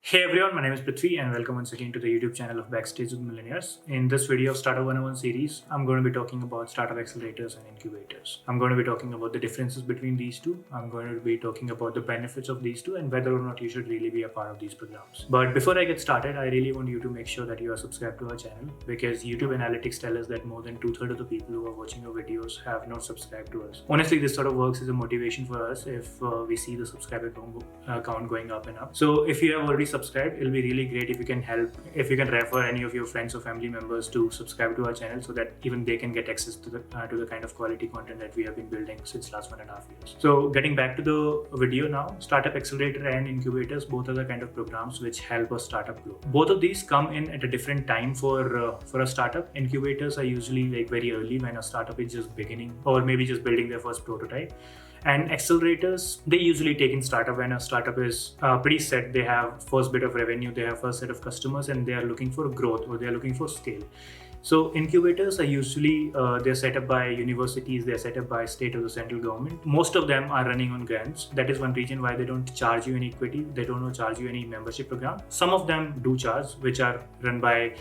Hey everyone, my name is Prithvi and welcome once again to the YouTube channel of Backstage with Millionaires. In this video of Startup 101 series, I'm going to be talking about startup accelerators and incubators. I'm going to be talking about the differences between these two. I'm going to be talking about the benefits of these two and whether or not you should really be a part of these programs. But before I get started, I really want you to make sure that you are subscribed to our channel because YouTube analytics tell us that more than 2/3 of the people who are watching our videos have not subscribed to us. Honestly, this sort of works as a motivation for us if we see the subscriber count going up and up. So if you have already subscribed, it'll be really great if you can refer any of your friends or family members to subscribe to our channel so that even they can get access to the kind of quality content that we have been building since last 1.5 years. So getting back to the video now, startup accelerator and incubators, both are the kind of programs which help a startup grow. Both of these come in at a different time for a startup. Incubators are usually like very early when a startup is just beginning or maybe just building their first prototype. And accelerators, they usually take in startup when a startup is pretty set. They have first bit of revenue, they have first set of customers, and they are looking for growth or they are looking for scale. So incubators are usually they're set up by universities, they're set up by state or the central government. Most of them are running on grants. That is one reason why they don't charge you any equity. They don't charge you any membership program. Some of them do charge, which are run by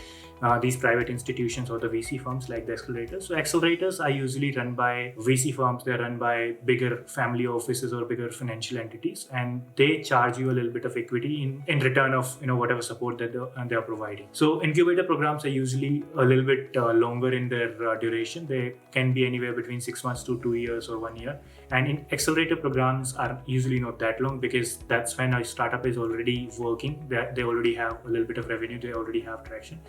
these private institutions or the VC firms like the accelerators. So accelerators are usually run by VC firms. They're run by bigger family offices or bigger financial entities, and they charge you a little bit of equity in return of whatever support that they are providing. So incubator programs are usually a little bit longer in their duration. They can be anywhere between 6 months to 2 years or 1 year. And in accelerator programs are usually not that long because that's when a startup is already working. They already have a little bit of revenue. They already have traction.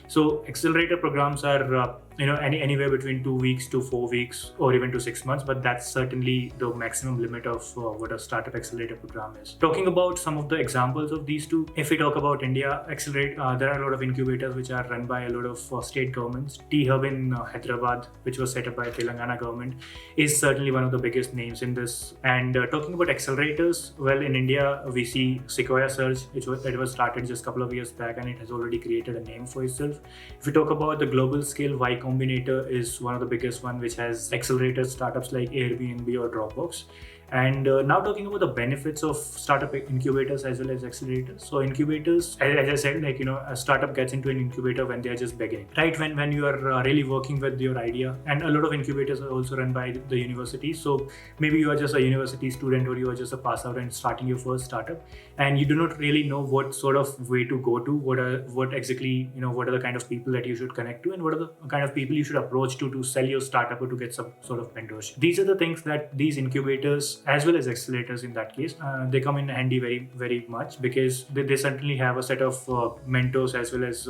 So accelerator programs are anywhere between 2 weeks to 4 weeks or even to 6 months, but that's certainly the maximum limit of what a startup accelerator program is. Talking about some of the examples of these two, if we talk about India, there are a lot of incubators which are run by a lot of state governments. T-Hub in Hyderabad, which was set up by Telangana government, is certainly one of the biggest names in this. And talking about accelerators, well, in India we see Sequoia Surge, it was started just a couple of years back, and it has already created a name for itself. If we talk about the global scale, Y Combinator is one of the biggest one, which has accelerated startups like Airbnb or Dropbox. And now talking about the benefits of startup incubators as well as accelerators. So incubators, as I said, a startup gets into an incubator when they are just beginning, right? When you are really working with your idea. And a lot of incubators are also run by the universities. So maybe you are just a university student or you are just a pass out and starting your first startup, and you do not really know what sort of way to go to, what are the kind of people that you should connect to, and what are the kind of people you should approach to sell your startup or to get some sort of mentorship. These are the things that these incubators as well as accelerators in that case, they come in handy very, very much because they certainly have a set of mentors as well as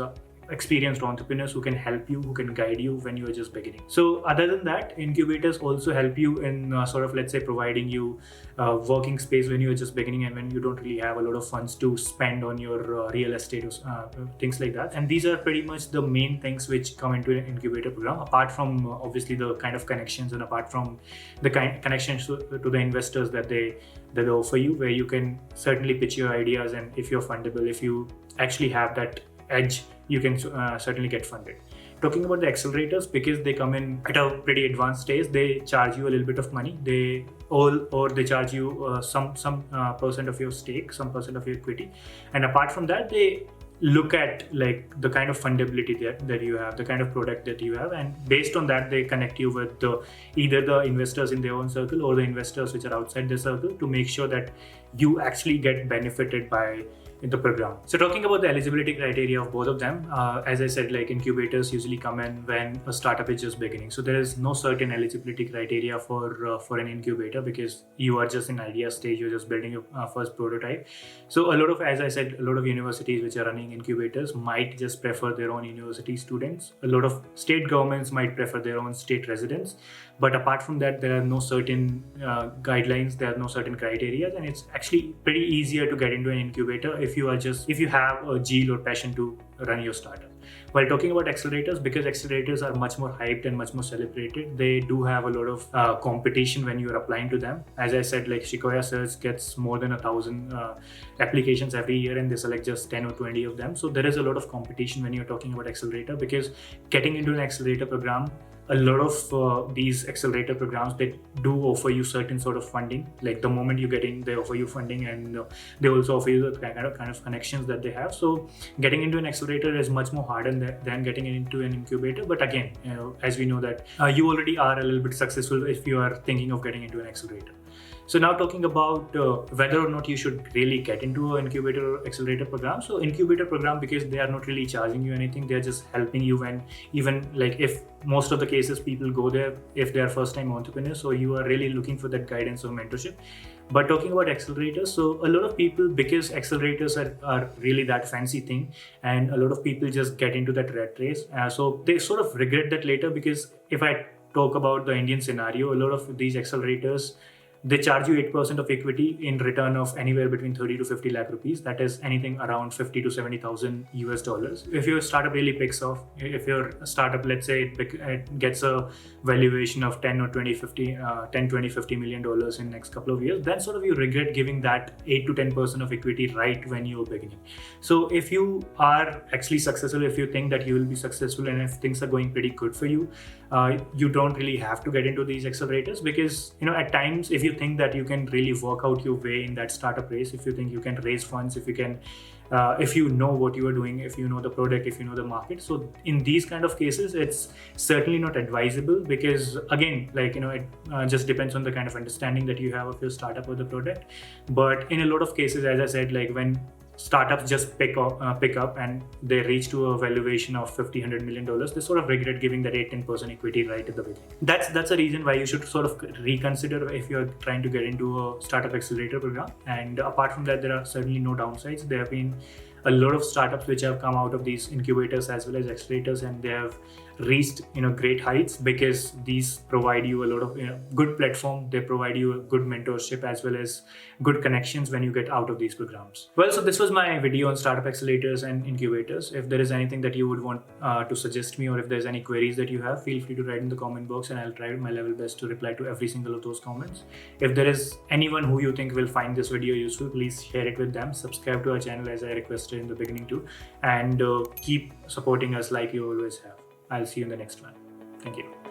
experienced entrepreneurs who can help you, who can guide you when you are just beginning. So other than that, incubators also help you in let's say providing you working space when you are just beginning and when you don't really have a lot of funds to spend on your real estate or things like that. And these are pretty much the main things which come into an incubator program, apart from obviously the kind of connections and apart from the connections to the investors that they offer you, where you can certainly pitch your ideas, and if you're fundable, if you actually have that edge, you can certainly get funded. Talking about the accelerators, because they come in at a pretty advanced stage, they charge you a little bit of money. They charge you some percent of your stake, some percent of your equity, and apart from that, they look at like the kind of fundability that you have, the kind of product that you have, and based on that they connect you with either the investors in their own circle or the investors which are outside the circle to make sure that you actually get benefited by in the program. So talking about the eligibility criteria of both of them, as I said, like incubators usually come in when a startup is just beginning. So there is no certain eligibility criteria for an incubator because you are just in idea stage, you're just building your first prototype. So a lot of universities which are running incubators might just prefer their own university students. A lot of state governments might prefer their own state residents. But apart from that, there are no certain guidelines, there are no certain criteria, and it's actually pretty easier to get into an incubator if you have a zeal or passion to run your startup. While talking about accelerators, because accelerators are much more hyped and much more celebrated, they do have a lot of competition when you are applying to them. As I said, like Sequoia Search gets more than 1,000 applications every year, and they select just 10 or 20 of them. So there is a lot of competition when you're talking about accelerator, because getting into an accelerator program a lot of these accelerator programs, they do offer you certain sort of funding. Like the moment you get in, they offer you funding, and they also offer you the kind of connections that they have. So getting into an accelerator is much more harder than getting into an incubator. But again, as we know that you already are a little bit successful if you are thinking of getting into an accelerator. So now talking about whether or not you should really get into an incubator or accelerator program. So incubator program, because they are not really charging you anything, they're just helping you when, even like if most of the cases people go there if they are first time entrepreneurs, so you are really looking for that guidance or mentorship. But talking about accelerators, so a lot of people, because accelerators are really that fancy thing, and a lot of people just get into that rat race. So they sort of regret that later, because if I talk about the Indian scenario, a lot of these accelerators, they charge you 8% of equity in return of anywhere between 30 to 50 lakh rupees. That is anything around 50 to 70,000 US dollars. If your startup really picks off, if your startup, let's say it gets a valuation of 10 or 20, 50, 10, 20, 50 million dollars in next couple of years, then sort of you regret giving that 8 to 10% of equity right when you're beginning. So if you are actually successful, if you think that you will be successful, and if things are going pretty good for you, you don't really have to get into these accelerators, because at times, if you think that you can really work out your way in that startup race, if you think you can raise funds, if you can, if you know what you are doing, if you know the product, if you know the market, so in these kind of cases, it's certainly not advisable, because again, like it just depends on the kind of understanding that you have of your startup or the product. But in a lot of cases, as I said, like when startups just pick up and they reach to a valuation of $50-100 million, they sort of regret giving that 8-10% equity right at the beginning. That's a reason why you should sort of reconsider if you're trying to get into a startup accelerator program. And apart from that, there are certainly no downsides. There have been a lot of startups which have come out of these incubators as well as accelerators, and they have reached great heights, because these provide you a lot of good platform. They provide you a good mentorship as well as good connections when you get out of these programs. Well, so this was my video on startup accelerators and incubators. If there is anything that you would want to suggest me, or if there's any queries that you have, feel free to write in the comment box, and I'll try my level best to reply to every single of those comments. If there is anyone who you think will find this video useful, please share it with them. Subscribe to our channel as I requested in the beginning too, and keep supporting us like you always have. I'll see you in the next one. Thank you.